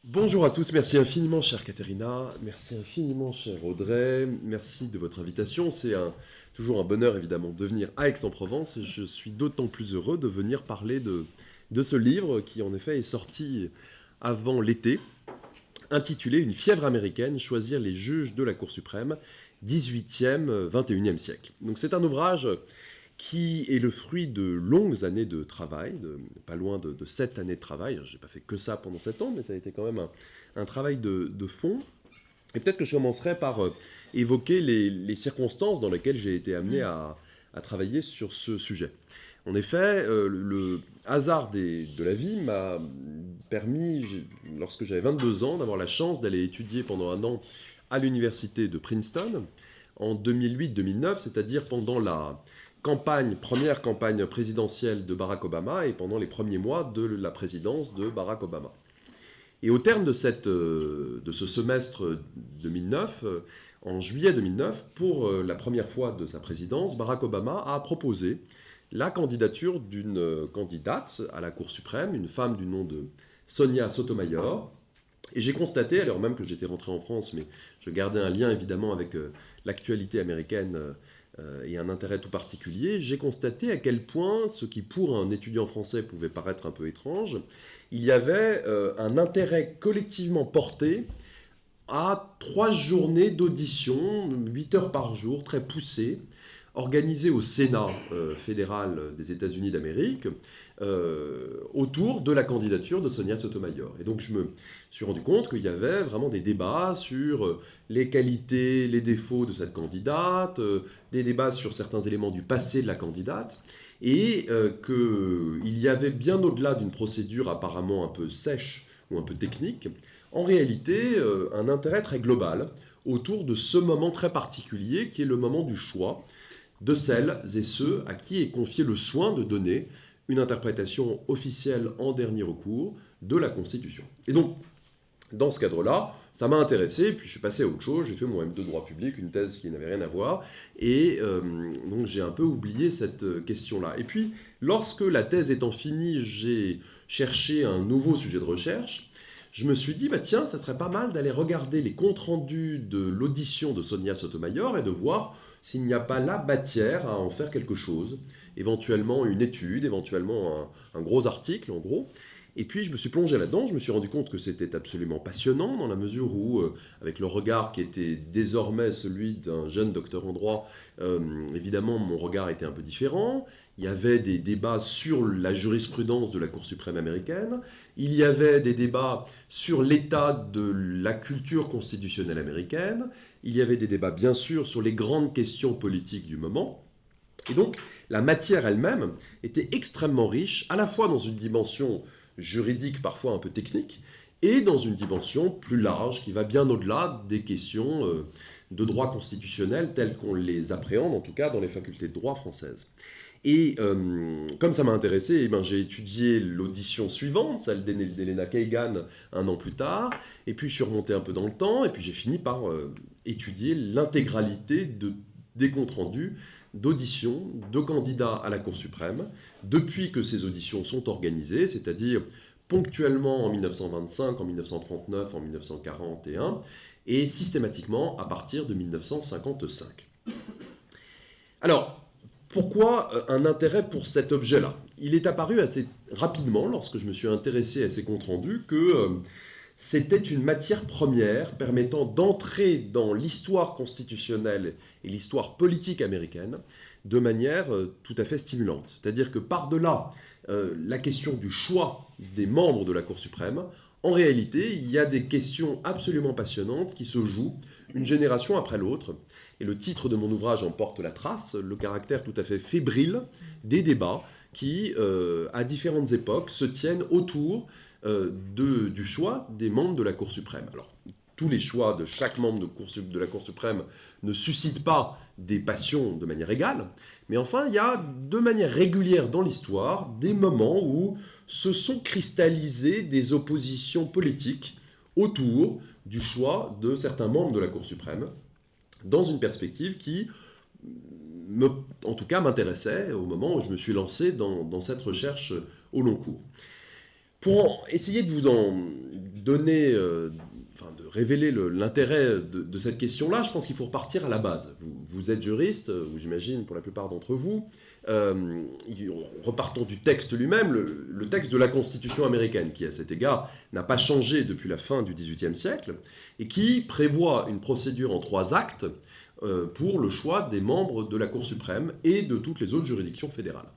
Bonjour à tous, merci infiniment chère Katharina, merci infiniment cher Audrey, merci de votre invitation. Toujours un bonheur évidemment de venir à Aix-en-Provence et je suis d'autant plus heureux de venir parler de ce livre qui en effet est sorti avant l'été, intitulé Une fièvre américaine, choisir les juges de la Cour suprême, 18e, 21e siècle. Donc c'est un ouvrage qui est le fruit de longues années de travail, pas loin de 7 années de travail. Je n'ai pas fait que ça pendant 7 ans, mais ça a été quand même un travail de fond. Et peut-être que je commencerai par évoquer les circonstances dans lesquelles j'ai été amené à travailler sur ce sujet. En effet, le hasard de la vie m'a permis, lorsque j'avais 22 ans, d'avoir la chance d'aller étudier pendant un an à l'université de Princeton en 2008-2009, c'est-à-dire pendant la première campagne présidentielle de Barack Obama et pendant les premiers mois de la présidence de Barack Obama. Et au terme de ce semestre 2009, en juillet 2009, pour la première fois de sa présidence, Barack Obama a proposé la candidature d'une candidate à la Cour suprême, une femme du nom de Sonia Sotomayor. Et j'ai constaté, alors même que j'étais rentré en France, mais je gardais un lien évidemment avec l'actualité américaine et un intérêt tout particulier, j'ai constaté à quel point, ce qui pour un étudiant français pouvait paraître un peu étrange, il y avait un intérêt collectivement porté à 3 journées d'audition, 8 heures par jour, très poussées, organisées au Sénat fédéral des États-Unis d'Amérique, autour de la candidature de Sonia Sotomayor. Et donc je me suis rendu compte qu'il y avait vraiment des débats sur les qualités, les défauts de cette candidate, des débats sur certains éléments du passé de la candidate, et qu'il y avait bien au-delà d'une procédure apparemment un peu sèche ou un peu technique, en réalité un intérêt très global autour de ce moment très particulier qui est le moment du choix de celles et ceux à qui est confié le soin de donner une interprétation officielle en dernier recours de la Constitution. Et donc, dans ce cadre-là, ça m'a intéressé, puis je suis passé à autre chose, j'ai fait mon M2 droit public, une thèse qui n'avait rien à voir, et donc j'ai un peu oublié cette question-là. Et puis, lorsque la thèse étant finie, j'ai cherché un nouveau sujet de recherche, je me suis dit, bah tiens, ça serait pas mal d'aller regarder les comptes rendus de l'audition de Sonia Sotomayor et de voir s'il n'y a pas là matière à en faire quelque chose, éventuellement une étude, éventuellement un gros article, en gros. Et puis je me suis plongé là-dedans, je me suis rendu compte que c'était absolument passionnant, dans la mesure où, avec le regard qui était désormais celui d'un jeune docteur en droit, évidemment mon regard était un peu différent. Il y avait des débats sur la jurisprudence de la Cour suprême américaine, il y avait des débats sur l'état de la culture constitutionnelle américaine, il y avait des débats bien sûr sur les grandes questions politiques du moment. Et donc la matière elle-même était extrêmement riche, à la fois dans une dimension juridique parfois un peu technique, et dans une dimension plus large qui va bien au-delà des questions de droit constitutionnel telles qu'on les appréhende, en tout cas dans les facultés de droit françaises. Et comme ça m'a intéressé, eh ben, j'ai étudié l'audition suivante, celle d'Elena Kagan un an plus tard, et puis je suis remonté un peu dans le temps, et puis j'ai fini par étudier l'intégralité des comptes rendus d'auditions de candidats à la Cour suprême, depuis que ces auditions sont organisées, c'est-à-dire ponctuellement en 1925, en 1939, en 1941, et systématiquement à partir de 1955. Alors, pourquoi un intérêt pour cet objet-là? Il est apparu assez rapidement, lorsque je me suis intéressé à ces comptes rendus, que c'était une matière première permettant d'entrer dans l'histoire constitutionnelle et l'histoire politique américaine de manière tout à fait stimulante. C'est-à-dire que par-delà la question du choix des membres de la Cour suprême, en réalité, il y a des questions absolument passionnantes qui se jouent une génération après l'autre. Et le titre de mon ouvrage en porte la trace, le caractère tout à fait fébrile des débats qui, à différentes époques, se tiennent autour du choix des membres de la Cour suprême. Alors, tous les choix de chaque membre de la Cour suprême ne suscitent pas des passions de manière égale, mais enfin, il y a de manière régulière dans l'histoire des moments où se sont cristallisées des oppositions politiques autour du choix de certains membres de la Cour suprême, dans une perspective qui, en tout cas, m'intéressait au moment où je me suis lancé dans cette recherche au long cours. Pour essayer de vous en donner, de révéler l'intérêt de cette question-là, je pense qu'il faut repartir à la base. Vous êtes juriste, ou j'imagine pour la plupart d'entre vous, repartons du texte lui-même, le texte de la Constitution américaine, qui à cet égard n'a pas changé depuis la fin du XVIIIe siècle, et qui prévoit une procédure en 3 actes pour le choix des membres de la Cour suprême et de toutes les autres juridictions fédérales.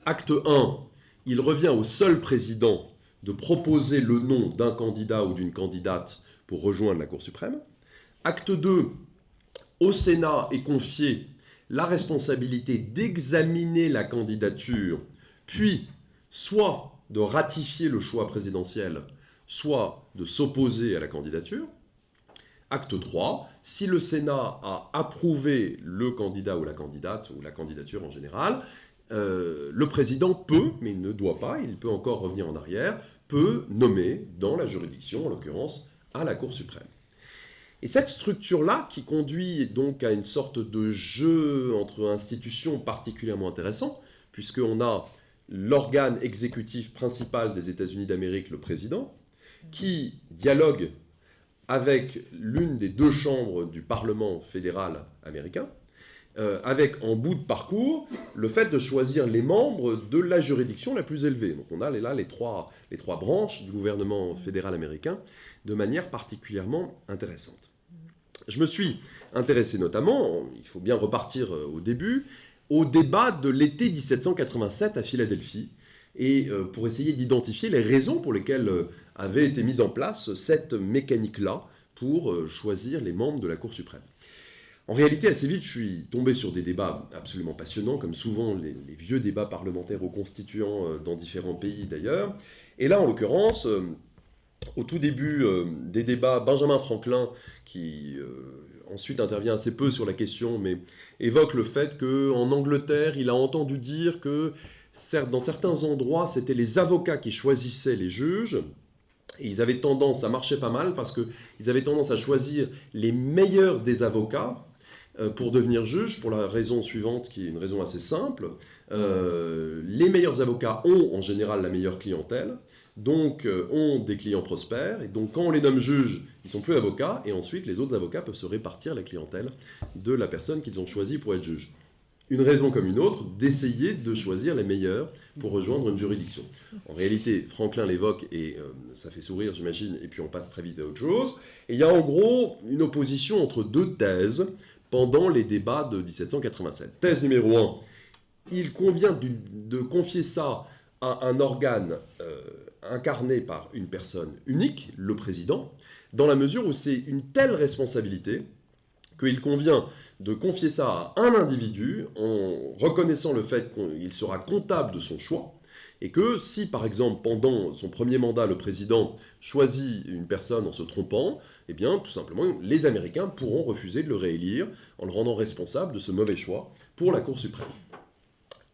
Acte 1, il revient au seul président de proposer le nom d'un candidat ou d'une candidate pour rejoindre la Cour suprême. Acte 2, au Sénat est confiée la responsabilité d'examiner la candidature, puis soit de ratifier le choix présidentiel, soit de s'opposer à la candidature. Acte 3, si le Sénat a approuvé le candidat ou la candidate, ou la candidature en général, le président peut, mais il ne doit pas, il peut encore revenir en arrière, peut nommer dans la juridiction, en l'occurrence, à la Cour suprême. Et cette structure-là, qui conduit donc à une sorte de jeu entre institutions particulièrement intéressant, puisqu'on a l'organe exécutif principal des États-Unis d'Amérique, le président, qui dialogue avec l'une des 2 chambres du Parlement fédéral américain, avec en bout de parcours le fait de choisir les membres de la juridiction la plus élevée. Donc on a là les trois branches du gouvernement fédéral américain de manière particulièrement intéressante. Je me suis intéressé notamment, il faut bien repartir au début, au débat de l'été 1787 à Philadelphie, et pour essayer d'identifier les raisons pour lesquelles avait été mise en place cette mécanique-là pour choisir les membres de la Cour suprême. En réalité, assez vite, je suis tombé sur des débats absolument passionnants, comme souvent les vieux débats parlementaires aux constituants dans différents pays d'ailleurs. Et là, en l'occurrence, au tout début des débats, Benjamin Franklin, qui ensuite intervient assez peu sur la question, mais évoque le fait qu'en Angleterre, il a entendu dire que dans certains endroits, c'était les avocats qui choisissaient les juges, et ils avaient tendance, ça marchait pas mal, parce qu'ils avaient tendance à choisir les meilleurs des avocats, pour devenir juge, pour la raison suivante, qui est une raison assez simple. Les meilleurs avocats ont en général la meilleure clientèle, donc ont des clients prospères, et donc quand on les nomme juges, ils sont plus avocats, et ensuite les autres avocats peuvent se répartir la clientèle de la personne qu'ils ont choisie pour être juge. Une raison comme une autre d'essayer de choisir les meilleurs pour rejoindre une juridiction. En réalité, Franklin l'évoque, et ça fait sourire, j'imagine, et puis on passe très vite à autre chose. Et il y a en gros une opposition entre 2 thèses pendant les débats de 1787. Thèse numéro 1, il convient de confier ça à un organe incarné par une personne unique, le président, dans la mesure où c'est une telle responsabilité qu'il convient de confier ça à un individu en reconnaissant le fait qu'il sera comptable de son choix, et que si, par exemple, pendant son premier mandat, le président choisit une personne en se trompant, eh bien, tout simplement, les Américains pourront refuser de le réélire en le rendant responsable de ce mauvais choix pour la Cour suprême.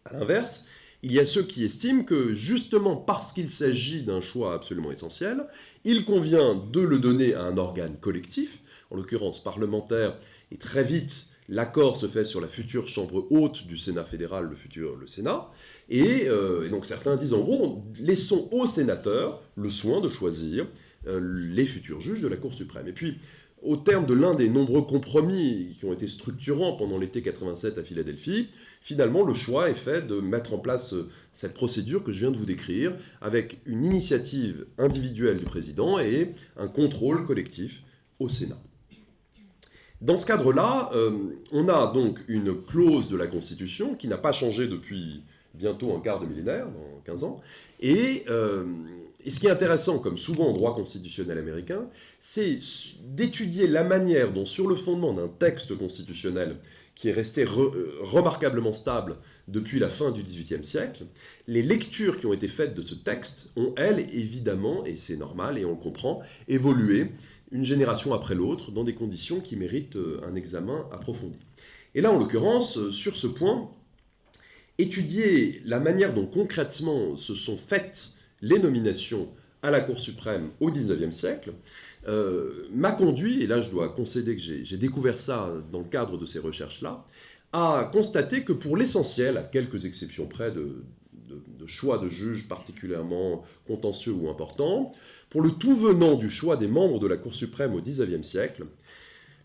À l'inverse, il y a ceux qui estiment que, justement parce qu'il s'agit d'un choix absolument essentiel, il convient de le donner à un organe collectif, en l'occurrence parlementaire, et très vite, l'accord se fait sur la future chambre haute du Sénat fédéral, le Sénat, et donc certains disent en gros, laissons aux sénateurs le soin de choisir les futurs juges de la Cour suprême. Et puis, au terme de l'un des nombreux compromis qui ont été structurants pendant l'été 87 à Philadelphie, finalement le choix est fait de mettre en place cette procédure que je viens de vous décrire, avec une initiative individuelle du président et un contrôle collectif au Sénat. Dans ce cadre-là, on a donc une clause de la Constitution qui n'a pas changé depuis bientôt un quart de millénaire, dans 15 ans, et ce qui est intéressant, comme souvent en droit constitutionnel américain, c'est d'étudier la manière dont, sur le fondement d'un texte constitutionnel qui est resté remarquablement stable depuis la fin du XVIIIe siècle, les lectures qui ont été faites de ce texte ont, elles, évidemment, et c'est normal et on le comprend, évolué une génération après l'autre dans des conditions qui méritent un examen approfondi. Et là, en l'occurrence, sur ce point, étudier la manière dont concrètement se sont faites les nominations à la Cour suprême au XIXe siècle m'a conduit, et là je dois concéder que j'ai découvert ça dans le cadre de ces recherches-là, à constater que pour l'essentiel, à quelques exceptions près de de choix de juges particulièrement contentieux ou importants. Pour le tout venant du choix des membres de la Cour suprême au XIXe siècle,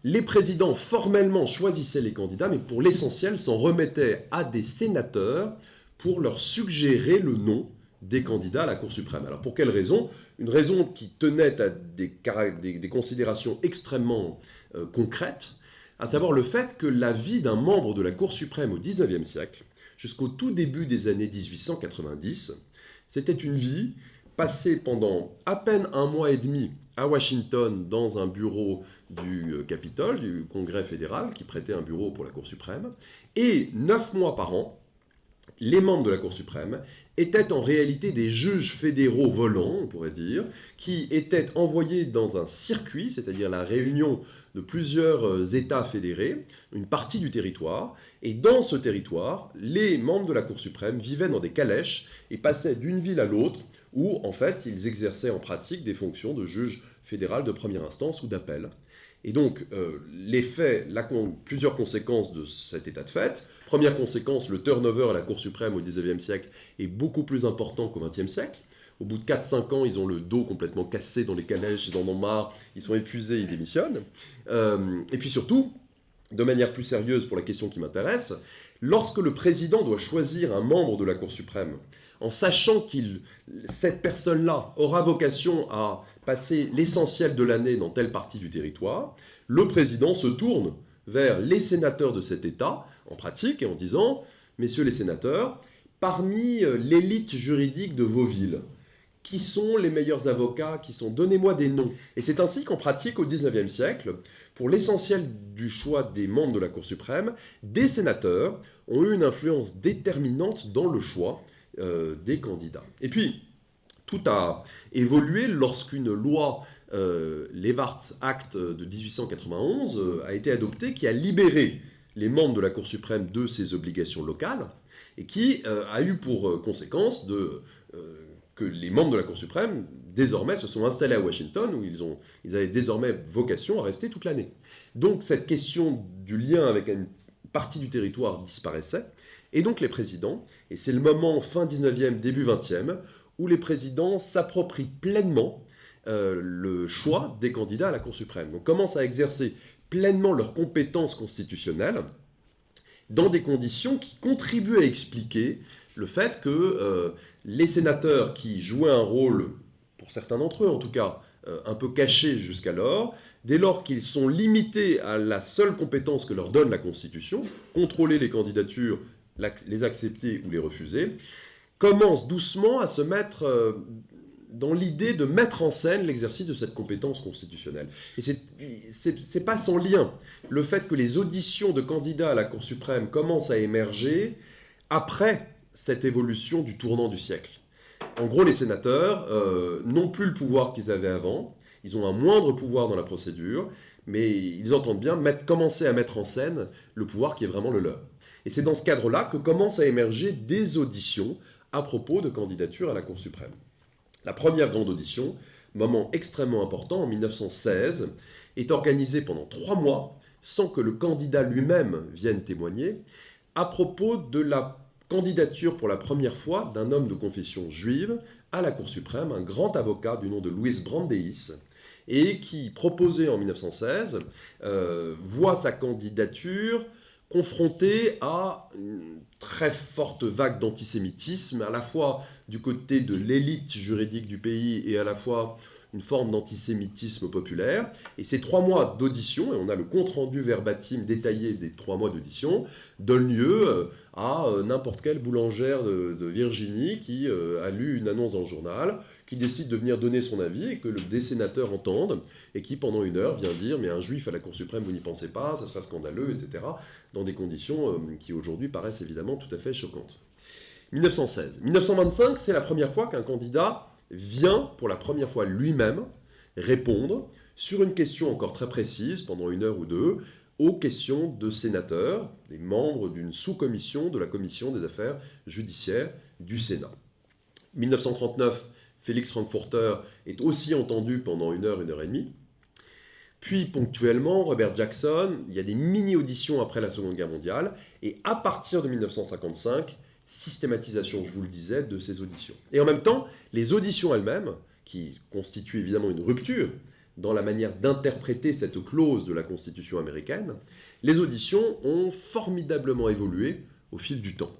les présidents formellement choisissaient les candidats, mais pour l'essentiel s'en remettaient à des sénateurs pour leur suggérer le nom des candidats à la Cour suprême. Alors pour quelle raison? Une raison qui tenait à des considérations extrêmement concrètes, à savoir le fait que la vie d'un membre de la Cour suprême au XIXe siècle, jusqu'au tout début des années 1890, c'était une vie passée pendant à peine 1 mois et demi à Washington dans un bureau du Capitole, du Congrès fédéral, qui prêtait un bureau pour la Cour suprême, et 9 mois par an, les membres de la Cour suprême étaient en réalité des juges fédéraux volants, on pourrait dire, qui étaient envoyés dans un circuit, c'est-à-dire la réunion de plusieurs États fédérés, une partie du territoire, et dans ce territoire, les membres de la Cour suprême vivaient dans des calèches et passaient d'une ville à l'autre, où en fait ils exerçaient en pratique des fonctions de juge fédéral de première instance ou d'appel. Et donc, plusieurs conséquences de cet état de fait. Première conséquence, le turnover à la Cour suprême au XIXe siècle est beaucoup plus important qu'au XXe siècle. Au bout de 4-5 ans, ils ont le dos complètement cassé dans les calèches, ils en ont marre, ils sont épuisés, ils démissionnent. Et puis surtout, de manière plus sérieuse pour la question qui m'intéresse, lorsque le président doit choisir un membre de la Cour suprême, en sachant que cette personne-là aura vocation à passer l'essentiel de l'année dans telle partie du territoire, le président se tourne vers les sénateurs de cet État, en pratique, et en disant « Messieurs les sénateurs, parmi l'élite juridique de vos villes, qui sont les meilleurs avocats, donnez-moi des noms ». Et c'est ainsi qu'en pratique, au XIXe siècle, pour l'essentiel du choix des membres de la Cour suprême, des sénateurs ont eu une influence déterminante dans le choix des candidats. Et puis, tout a évolué lorsqu'une loi, l'Evarts Act de 1891, a été adoptée, qui a libéré les membres de la Cour suprême de ses obligations locales, et qui a eu pour conséquence que les membres de la Cour suprême, désormais, se sont installés à Washington, où ils avaient désormais vocation à rester toute l'année. Donc cette question du lien avec une partie du territoire disparaissait, et donc les présidents, et c'est le moment fin 19e, début 20e, où les présidents s'approprient pleinement le choix des candidats à la Cour suprême. Donc commencent à exercer pleinement leurs compétences constitutionnelles dans des conditions qui contribuent à expliquer le fait que les sénateurs qui jouaient un rôle, pour certains d'entre eux en tout cas, un peu caché jusqu'alors, dès lors qu'ils sont limités à la seule compétence que leur donne la Constitution, contrôler les candidatures, les accepter ou les refuser, commencent doucement à se mettre dans l'idée de mettre en scène l'exercice de cette compétence constitutionnelle. Et c'est pas sans lien. Le fait que les auditions de candidats à la Cour suprême commencent à émerger après cette évolution du tournant du siècle. En gros, les sénateurs n'ont plus le pouvoir qu'ils avaient avant, ils ont un moindre pouvoir dans la procédure, mais ils entendent bien commencer à mettre en scène le pouvoir qui est vraiment le leur. Et c'est dans ce cadre-là que commencent à émerger des auditions à propos de candidatures à la Cour suprême. La première grande audition, moment extrêmement important, en 1916, est organisée pendant 3 mois, sans que le candidat lui-même vienne témoigner, à propos de la candidature pour la première fois d'un homme de confession juive à la Cour suprême, un grand avocat du nom de Louis Brandeis, et qui, proposé en 1916, voit sa candidature confronté à une très forte vague d'antisémitisme, à la fois du côté de l'élite juridique du pays et à la fois une forme d'antisémitisme populaire. Et ces 3 mois d'audition, et on a le compte-rendu verbatim détaillé des 3 mois d'audition, donnent lieu à n'importe quelle boulangère de Virginie qui a lu une annonce dans le journal, qui décide de venir donner son avis et que des sénateurs entendent, et qui pendant 1 heure vient dire « mais un juif à la Cour suprême, vous n'y pensez pas, ça sera scandaleux, etc. » dans des conditions qui aujourd'hui paraissent évidemment tout à fait choquantes. 1916. 1925, c'est la première fois qu'un candidat vient pour la première fois lui-même répondre sur une question encore très précise, pendant 1 heure ou 2, aux questions de sénateurs, des membres d'une sous-commission de la Commission des affaires judiciaires du Sénat. 1939, Félix Frankfurter est aussi entendu pendant 1 heure, 1 heure et demie. Puis, ponctuellement, Robert Jackson, il y a des mini-auditions après la Seconde Guerre mondiale, et à partir de 1955, systématisation, je vous le disais, de ces auditions. Et en même temps, les auditions elles-mêmes, qui constituent évidemment une rupture dans la manière d'interpréter cette clause de la Constitution américaine, les auditions ont formidablement évolué au fil du temps.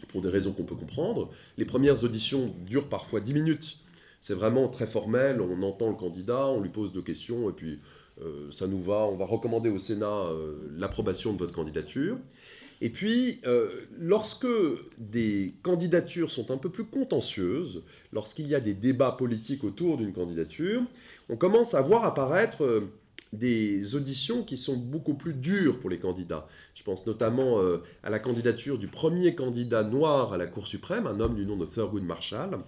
Pour des raisons qu'on peut comprendre, les premières auditions durent parfois 10 minutes. C'est vraiment très formel, on entend le candidat, on lui pose 2 questions, et puis ça nous va, on va recommander au Sénat l'approbation de votre candidature. Et puis, lorsque des candidatures sont un peu plus contentieuses, lorsqu'il y a des débats politiques autour d'une candidature, on commence à voir apparaître des auditions qui sont beaucoup plus dures pour les candidats. Je pense notamment à la candidature du premier candidat noir à la Cour suprême, un homme du nom de Thurgood Marshall,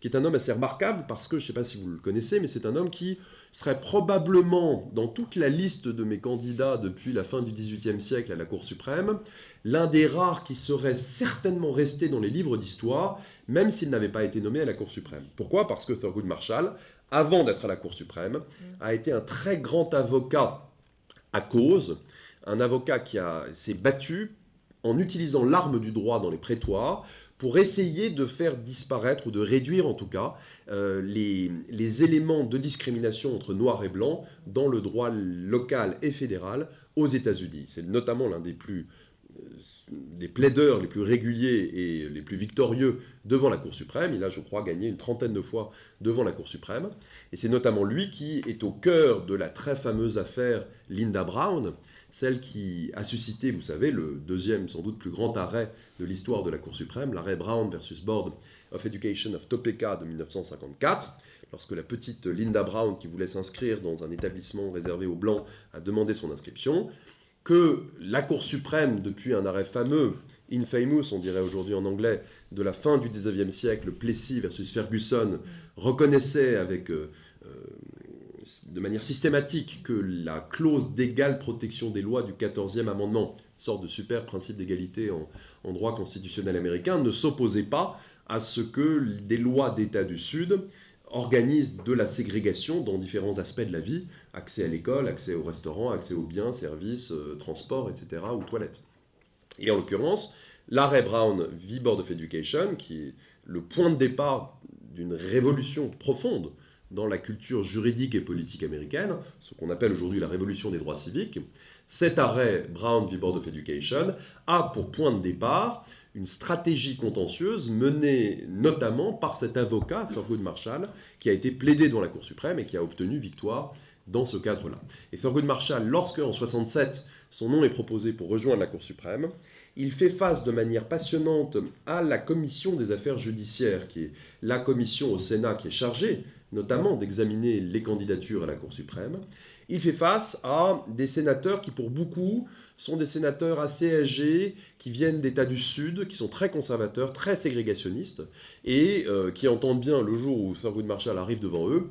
qui est un homme assez remarquable parce que, je ne sais pas si vous le connaissez, mais c'est un homme qui serait probablement, dans toute la liste de mes candidats depuis la fin du XVIIIe siècle à la Cour suprême, l'un des rares qui serait certainement resté dans les livres d'histoire, même s'il n'avait pas été nommé à la Cour suprême. Pourquoi ? Parce que Thurgood Marshall, avant d'être à la Cour suprême, a été un très grand avocat à cause, un avocat qui s'est battu en utilisant l'arme du droit dans les prétoires pour essayer de faire disparaître, ou de réduire en tout cas, les éléments de discrimination entre noirs et blancs dans le droit local et fédéral aux États-Unis. C'est notamment l'un des plaideurs les plus réguliers et les plus victorieux devant la Cour suprême. Il a, je crois, gagné une trentaine de fois devant la Cour suprême. Et c'est notamment lui qui est au cœur de la très fameuse affaire Linda Brown, celle qui a suscité, vous savez, le deuxième, sans doute plus grand arrêt de l'histoire de la Cour suprême, l'arrêt Brown versus Board of Education of Topeka de 1954, lorsque la petite Linda Brown, qui voulait s'inscrire dans un établissement réservé aux Blancs, a demandé son inscription, que la Cour suprême, depuis un arrêt fameux, infamous, on dirait aujourd'hui en anglais, de la fin du XIXe siècle, Plessy versus Ferguson, reconnaissait de manière systématique que la clause d'égale protection des lois du 14e amendement, sorte de super principe d'égalité en droit constitutionnel américain, ne s'opposait pas à ce que des lois d'État du Sud organisent de la ségrégation dans différents aspects de la vie, accès à l'école, accès au restaurant, accès aux biens, services, transports, etc., ou toilettes. Et en l'occurrence, l'arrêt Brown v. Board of Education, qui est le point de départ d'une révolution profonde dans la culture juridique et politique américaine, ce qu'on appelle aujourd'hui la révolution des droits civiques, cet arrêt Brown v. Board of Education a pour point de départ une stratégie contentieuse menée notamment par cet avocat, Thurgood Marshall, qui a été plaidé devant la Cour suprême et qui a obtenu victoire dans ce cadre-là. Et Thurgood Marshall, lorsque en 1967, son nom est proposé pour rejoindre la Cour suprême, il fait face de manière passionnante à la commission des affaires judiciaires, qui est la commission au Sénat qui est chargée notamment d'examiner les candidatures à la Cour suprême. Il fait face à des sénateurs qui, pour beaucoup, sont des sénateurs assez âgés, qui viennent d'États du Sud, qui sont très conservateurs, très ségrégationnistes, et qui entendent bien, le jour où Thurgood Marshall arrive devant eux,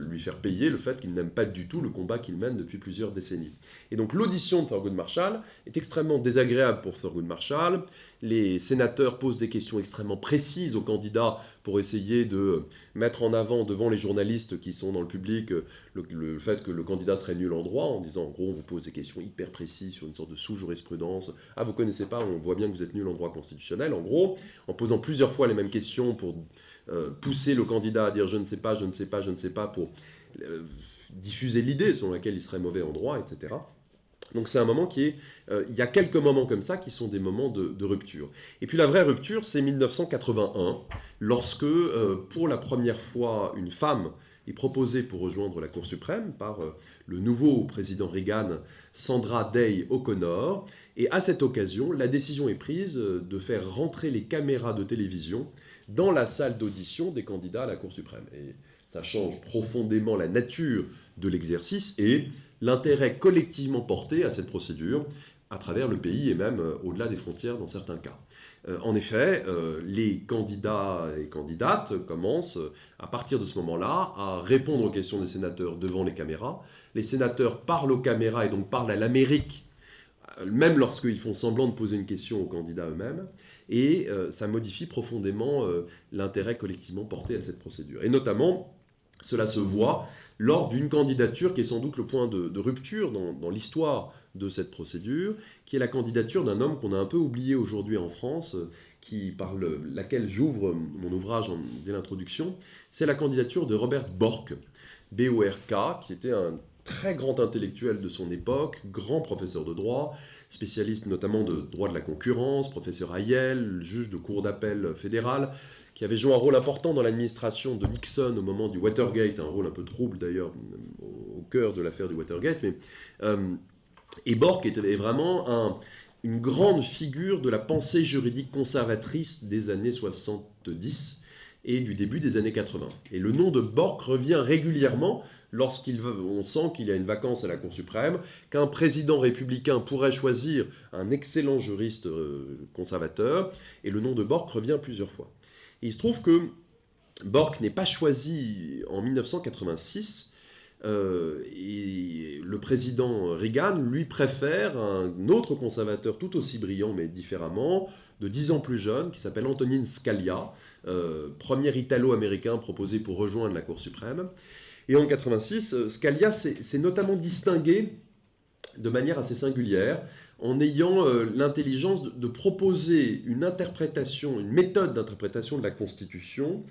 lui faire payer le fait qu'il n'aime pas du tout le combat qu'il mène depuis plusieurs décennies. Et donc l'audition de Thurgood Marshall est extrêmement désagréable pour Thurgood Marshall. Les sénateurs posent des questions extrêmement précises aux candidats pour essayer de mettre en avant devant les journalistes qui sont dans le public le fait que le candidat serait nul en droit, en disant en gros on vous pose des questions hyper précises sur une sorte de sous-jurisprudence. Ah, vous connaissez pas, on voit bien que vous êtes nul en droit constitutionnel, en gros, en posant plusieurs fois les mêmes questions pour pousser le candidat à dire je ne sais pas, je ne sais pas, je ne sais pas, pour diffuser l'idée selon laquelle il serait mauvais en droit, etc. Donc c'est un moment qui est... il y a quelques moments comme ça qui sont des moments de rupture. Et puis la vraie rupture, c'est 1981, lorsque, pour la première fois, une femme est proposée pour rejoindre la Cour suprême par le nouveau président Reagan, Sandra Day O'Connor. Et à cette occasion, la décision est prise de faire rentrer les caméras de télévision dans la salle d'audition des candidats à la Cour suprême. Et ça change profondément la nature de l'exercice et l'intérêt collectivement porté à cette procédure à travers le pays et même au-delà des frontières dans certains cas. En effet, les candidats et candidates commencent, à partir de ce moment-là, à répondre aux questions des sénateurs devant les caméras. Les sénateurs parlent aux caméras et donc parlent à l'Amérique, même lorsqu'ils font semblant de poser une question aux candidats eux-mêmes. Et ça modifie profondément l'intérêt collectivement porté à cette procédure. Et notamment, cela se voit lors d'une candidature qui est sans doute le point de rupture dans l'histoire de cette procédure, qui est la candidature d'un homme qu'on a un peu oublié aujourd'hui en France, laquelle j'ouvre mon ouvrage dès l'introduction, c'est la candidature de Robert Bork, B-O-R-K, qui était un très grand intellectuel de son époque, grand professeur de droit, spécialiste notamment de droit de la concurrence, professeur à Yale, juge de cour d'appel fédéral, qui avait joué un rôle important dans l'administration de Nixon au moment du Watergate, un rôle un peu trouble d'ailleurs au cœur de l'affaire du Watergate. Et Bork était vraiment une grande figure de la pensée juridique conservatrice des années 70 et du début des années 80. Et le nom de Bork revient régulièrement lorsqu'on sent qu'il y a une vacance à la Cour suprême, qu'un président républicain pourrait choisir un excellent juriste conservateur, et le nom de Bork revient plusieurs fois. Et il se trouve que Bork n'est pas choisi en 1986, et le président Reagan, lui, préfère un autre conservateur tout aussi brillant, mais différemment, de 10 ans plus jeune, qui s'appelle Antonin Scalia, premier italo-américain proposé pour rejoindre la Cour suprême. Et en 1986, Scalia s'est notamment distingué de manière assez singulière en ayant l'intelligence de proposer une interprétation, une méthode d'interprétation de la Constitution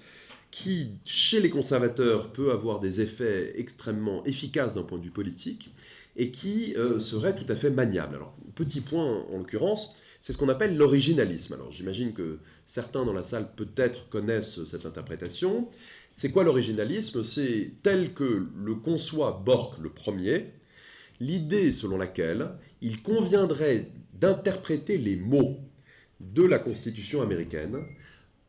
qui, chez les conservateurs, peut avoir des effets extrêmement efficaces d'un point de vue politique et qui serait tout à fait maniable. Alors, petit point en l'occurrence, c'est ce qu'on appelle l'originalisme. Alors, j'imagine que certains dans la salle peut-être connaissent cette interprétation. C'est quoi l'originalisme? C'est tel que le conçoit Bork le premier, l'idée selon laquelle il conviendrait d'interpréter les mots de la Constitution américaine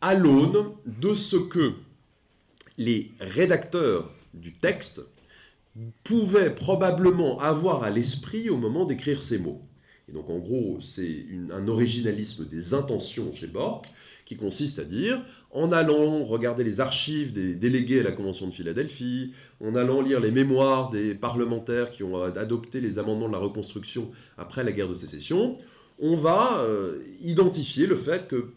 à l'aune de ce que les rédacteurs du texte pouvaient probablement avoir à l'esprit au moment d'écrire ces mots. Et donc en gros, c'est un originalisme des intentions chez Bork qui consiste à dire, en allant regarder les archives des délégués à la Convention de Philadelphie, en allant lire les mémoires des parlementaires qui ont adopté les amendements de la reconstruction après la guerre de sécession, on va identifier le fait que,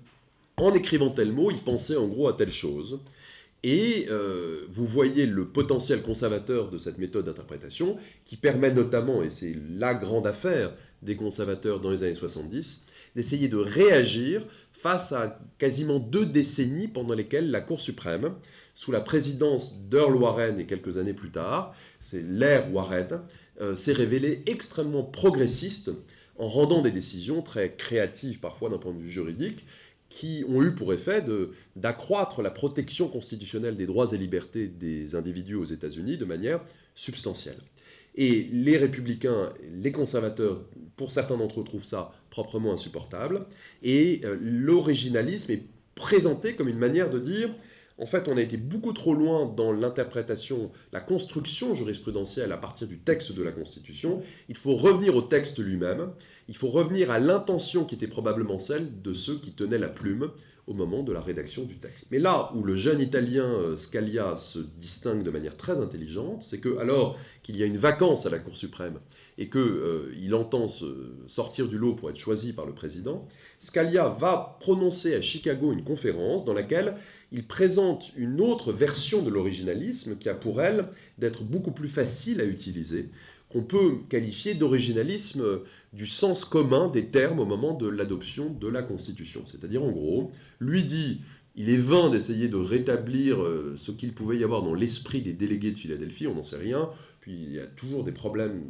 en écrivant tel mot, ils pensaient en gros à telle chose. Et vous voyez le potentiel conservateur de cette méthode d'interprétation qui permet notamment, et c'est la grande affaire des conservateurs dans les années 70, d'essayer de réagir face à quasiment 2 décennies pendant lesquelles la Cour suprême, sous la présidence d'Earl Warren et quelques années plus tard, c'est l'ère Warren, s'est révélée extrêmement progressiste en rendant des décisions très créatives parfois d'un point de vue juridique, qui ont eu pour effet d'accroître la protection constitutionnelle des droits et libertés des individus aux États-Unis de manière substantielle. Et les républicains, les conservateurs, pour certains d'entre eux, trouvent ça proprement insupportable. Et l'originalisme est présenté comme une manière de dire, en fait, on a été beaucoup trop loin dans l'interprétation, la construction jurisprudentielle à partir du texte de la Constitution. Il faut revenir au texte lui-même. Il faut revenir à l'intention qui était probablement celle de ceux qui tenaient la plume au moment de la rédaction du texte. Mais là où le jeune Italien Scalia se distingue de manière très intelligente, c'est que alors qu'il y a une vacance à la Cour suprême et qu'il entend sortir du lot pour être choisi par le président, Scalia va prononcer à Chicago une conférence dans laquelle il présente une autre version de l'originalisme qui a pour elle d'être beaucoup plus facile à utiliser, qu'on peut qualifier d'originalisme du sens commun des termes au moment de l'adoption de la Constitution. C'est-à-dire, en gros, lui dit, il est vain d'essayer de rétablir ce qu'il pouvait y avoir dans l'esprit des délégués de Philadelphie, on n'en sait rien, puis il y a toujours des problèmes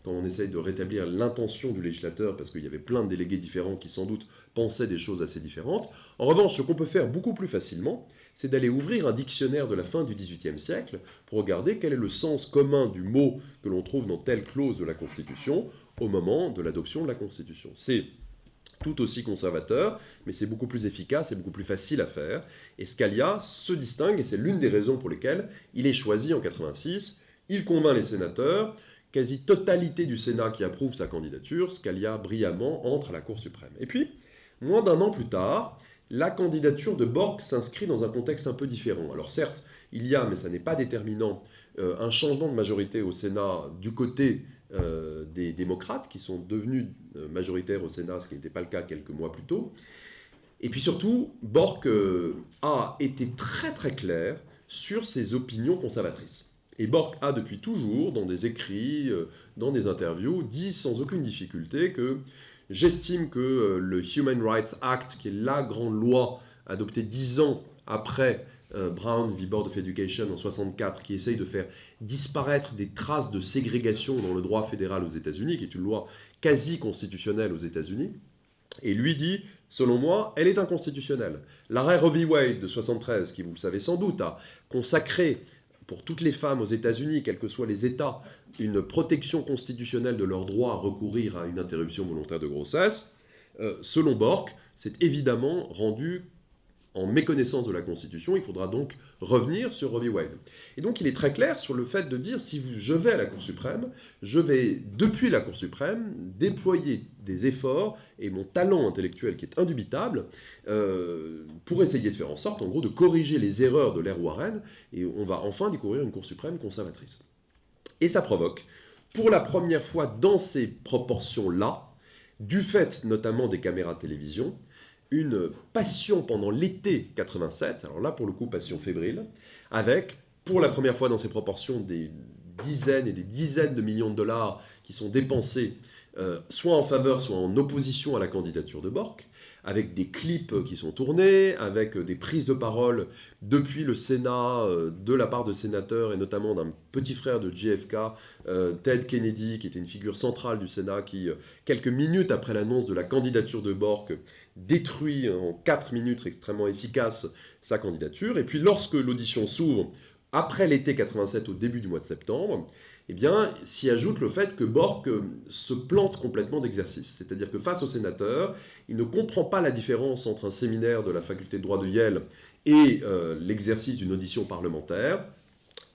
quand on essaye de rétablir l'intention du législateur, parce qu'il y avait plein de délégués différents qui sans doute pensaient des choses assez différentes. En revanche, ce qu'on peut faire beaucoup plus facilement, c'est d'aller ouvrir un dictionnaire de la fin du XVIIIe siècle pour regarder quel est le sens commun du mot que l'on trouve dans telle clause de la Constitution au moment de l'adoption de la Constitution. C'est tout aussi conservateur, mais c'est beaucoup plus efficace et beaucoup plus facile à faire. Et Scalia se distingue, et c'est l'une des raisons pour lesquelles il est choisi en 1986. Il convainc les sénateurs, quasi-totalité du Sénat qui approuve sa candidature. Scalia, brillamment, entre à la Cour suprême. Et puis, moins d'un an plus tard, la candidature de Bork s'inscrit dans un contexte un peu différent. Alors certes, il y a, mais ça n'est pas déterminant, un changement de majorité au Sénat du côté des démocrates, qui sont devenus majoritaires au Sénat, ce qui n'était pas le cas quelques mois plus tôt. Et puis surtout, Bork a été très très clair sur ses opinions conservatrices. Et Bork a depuis toujours, dans des écrits, dans des interviews, dit sans aucune difficulté que j'estime que le Human Rights Act, qui est la grande loi adoptée 10 ans après Brown v. Board of Education en 64, qui essaye de faire disparaître des traces de ségrégation dans le droit fédéral aux États-Unis, qui est une loi quasi constitutionnelle aux États-Unis, et lui dit, selon moi, elle est inconstitutionnelle. L'arrêt Roe v. Wade de 73, qui, vous le savez sans doute, a consacré pour toutes les femmes aux États-Unis, quels que soient les États, une protection constitutionnelle de leur droit à recourir à une interruption volontaire de grossesse, selon Bork, c'est évidemment rendu en méconnaissance de la Constitution. Il faudra donc revenir sur Roe v. Wade. Et donc il est très clair sur le fait de dire, je vais à la Cour suprême, je vais, depuis la Cour suprême, déployer des efforts et mon talent intellectuel qui est indubitable pour essayer de faire en sorte, en gros, de corriger les erreurs de l'ère Warren, et on va enfin découvrir une Cour suprême conservatrice. Et ça provoque, pour la première fois dans ces proportions-là, du fait notamment des caméras de télévision, une passion pendant l'été 87, alors là pour le coup passion fébrile, avec pour la première fois dans ces proportions des dizaines et des dizaines de millions de dollars qui sont dépensés soit en faveur, soit en opposition à la candidature de Bork, avec des clips qui sont tournés, avec des prises de parole depuis le Sénat, de la part de sénateurs, et notamment d'un petit frère de JFK, Ted Kennedy, qui était une figure centrale du Sénat, qui, quelques minutes après l'annonce de la candidature de Bork, détruit en 4 minutes extrêmement efficace sa candidature. Et puis lorsque l'audition s'ouvre, après l'été 87, au début du mois de septembre, eh bien, s'y ajoute le fait que Bork se plante complètement d'exercice. C'est-à-dire que face au sénateur, il ne comprend pas la différence entre un séminaire de la faculté de droit de Yale et l'exercice d'une audition parlementaire.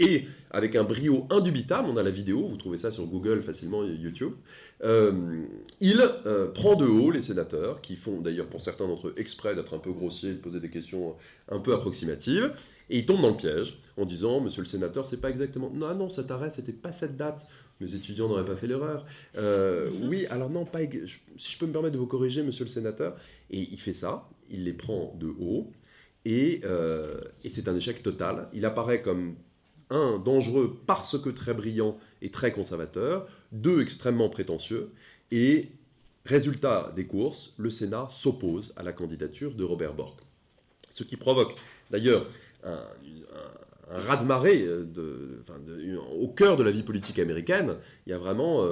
Et avec un brio indubitable, on a la vidéo, vous trouvez ça sur Google facilement, YouTube, il prend de haut les sénateurs, qui font d'ailleurs pour certains d'entre eux exprès d'être un peu grossiers, de poser des questions un peu approximatives, et il tombe dans le piège en disant « Monsieur le sénateur, c'est pas exactement... Non, cet arrêt, c'était pas cette date. Mes étudiants n'auraient pas fait l'erreur. Oui, alors non, pas... Si je peux me permettre de vous corriger, monsieur le sénateur. » Et il fait ça, il les prend de haut, et c'est un échec total. Il apparaît comme... un, dangereux parce que très brillant et très conservateur. Deux, extrêmement prétentieux. Et résultat des courses, le Sénat s'oppose à la candidature de Robert Bork. Ce qui provoque d'ailleurs un raz-de-marée au cœur de la vie politique américaine. Il y a vraiment,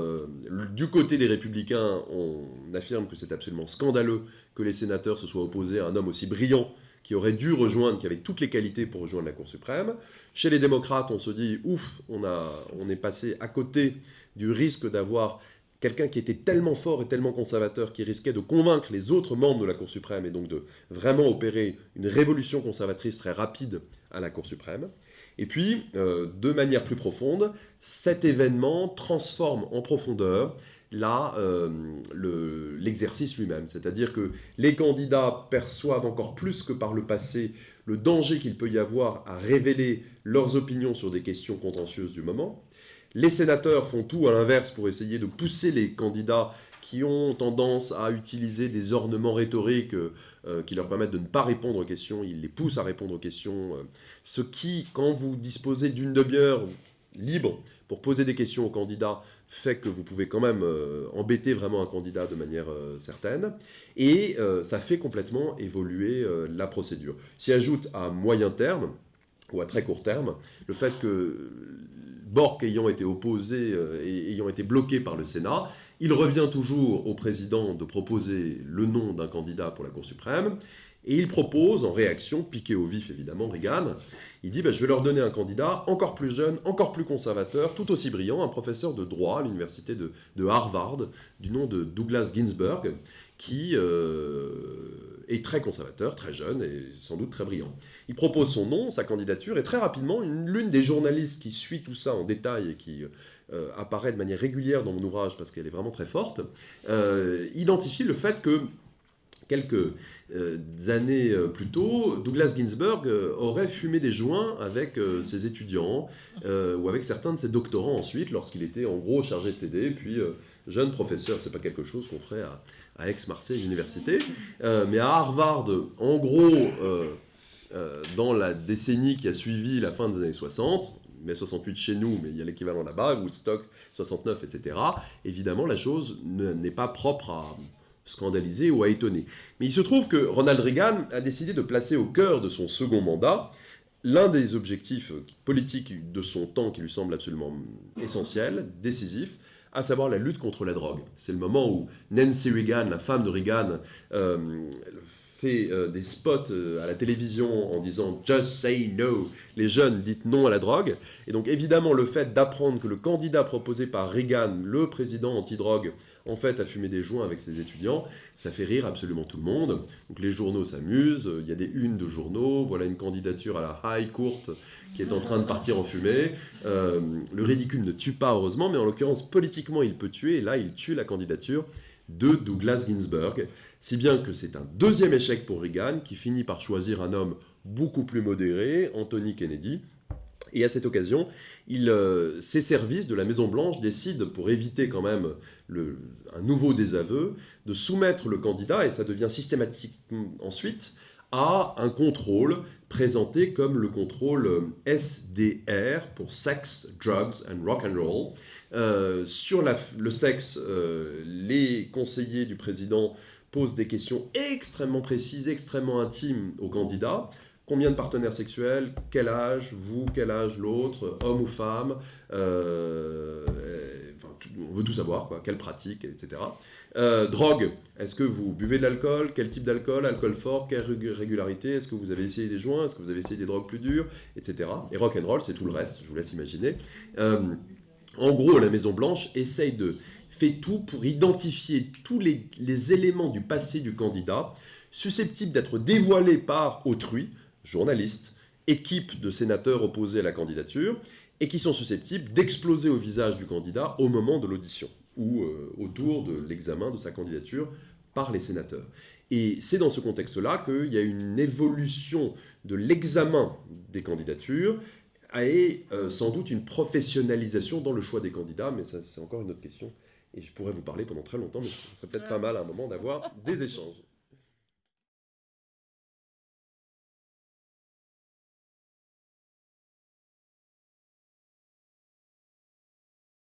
du côté des républicains, on affirme que c'est absolument scandaleux que les sénateurs se soient opposés à un homme aussi brillant qui aurait dû rejoindre, qui avait toutes les qualités pour rejoindre la Cour suprême. Chez les démocrates, on se dit, ouf, on est passé à côté du risque d'avoir quelqu'un qui était tellement fort et tellement conservateur qui risquait de convaincre les autres membres de la Cour suprême et donc de vraiment opérer une révolution conservatrice très rapide à la Cour suprême. Et puis, de manière plus profonde, cet événement transforme en profondeur l'exercice lui-même. C'est-à-dire que les candidats perçoivent encore plus que par le passé le danger qu'il peut y avoir à révéler leurs opinions sur des questions contentieuses du moment. Les sénateurs font tout à l'inverse pour essayer de pousser les candidats qui ont tendance à utiliser des ornements rhétoriques qui leur permettent de ne pas répondre aux questions. Ils les poussent à répondre aux questions. Ce qui, quand vous disposez d'une demi-heure libre pour poser des questions aux candidats, fait que vous pouvez quand même embêter vraiment un candidat de manière certaine. Et ça fait complètement évoluer la procédure. S'y ajoute à moyen terme, ou à très court terme, le fait que Bork ayant été opposé et ayant été bloqué par le Sénat, il revient toujours au président de proposer le nom d'un candidat pour la Cour suprême, et il propose, en réaction, piqué au vif évidemment, Reagan, il dit je vais leur donner un candidat encore plus jeune, encore plus conservateur, tout aussi brillant, un professeur de droit à l'université de Harvard, du nom de Douglas Ginsburg, qui est très conservateur, très jeune et sans doute très brillant. Il propose son nom, sa candidature, et très rapidement, l'une des journalistes qui suit tout ça en détail et qui apparaît de manière régulière dans mon ouvrage parce qu'elle est vraiment très forte, identifie le fait que quelques années plus tôt, Douglas Ginsburg aurait fumé des joints avec ses étudiants ou avec certains de ses doctorants ensuite, lorsqu'il était en gros chargé de TD, puis jeune professeur. C'est pas quelque chose qu'on ferait à Aix-Marseille Université, mais à Harvard, en gros, dans la décennie qui a suivi la fin des années 60, mai 68 chez nous, mais il y a l'équivalent là-bas, Woodstock 69, etc. Évidemment, la chose n'est pas propre à scandalisé ou à étonner. Mais il se trouve que Ronald Reagan a décidé de placer au cœur de son second mandat l'un des objectifs politiques de son temps qui lui semble absolument essentiel, décisif, à savoir la lutte contre la drogue. C'est le moment où Nancy Reagan, la femme de Reagan, fait des spots à la télévision en disant « Just say no ». Les jeunes, dites non à la drogue. Et donc évidemment, le fait d'apprendre que le candidat proposé par Reagan, le président anti-drogue, en fait, a fumé des joints avec ses étudiants, ça fait rire absolument tout le monde. Donc les journaux s'amusent, il y a des unes de journaux, voilà une candidature à la High Court qui est en train de partir en fumée. Le ridicule ne tue pas, heureusement, mais en l'occurrence, politiquement, il peut tuer, et là, il tue la candidature de Douglas Ginsburg, si bien que c'est un deuxième échec pour Reagan, qui finit par choisir un homme beaucoup plus modéré, Anthony Kennedy. Et à cette occasion, ses services de la Maison-Blanche décident, pour éviter quand même un nouveau désaveu, de soumettre le candidat, et ça devient systématique ensuite, à un contrôle présenté comme le contrôle SDR, pour Sex, Drugs and Rock and Roll. Sur le sexe, les conseillers du président posent des questions extrêmement précises, extrêmement intimes au candidat. Combien de partenaires sexuels? Quel âge? Vous? Quel âge l'autre? Homme ou femme? On veut tout savoir, quoi. Quelle pratique, etc. Drogue. Est-ce que vous buvez de l'alcool? Quel type d'alcool? Alcool fort? Quelle régularité? Est-ce que vous avez essayé des joints? Est-ce que vous avez essayé des drogues plus dures? Etc. Et rock and roll, c'est tout le reste, je vous laisse imaginer. En gros, la Maison-Blanche fait tout pour identifier tous les éléments du passé du candidat susceptibles d'être dévoilés par autrui, journalistes, équipes de sénateurs opposés à la candidature, et qui sont susceptibles d'exploser au visage du candidat au moment de l'audition ou autour de l'examen de sa candidature par les sénateurs. Et c'est dans ce contexte-là qu'il y a une évolution de l'examen des candidatures et sans doute une professionnalisation dans le choix des candidats, mais ça, c'est encore une autre question. Et je pourrais vous parler pendant très longtemps, mais ce serait peut-être pas mal à un moment d'avoir des échanges.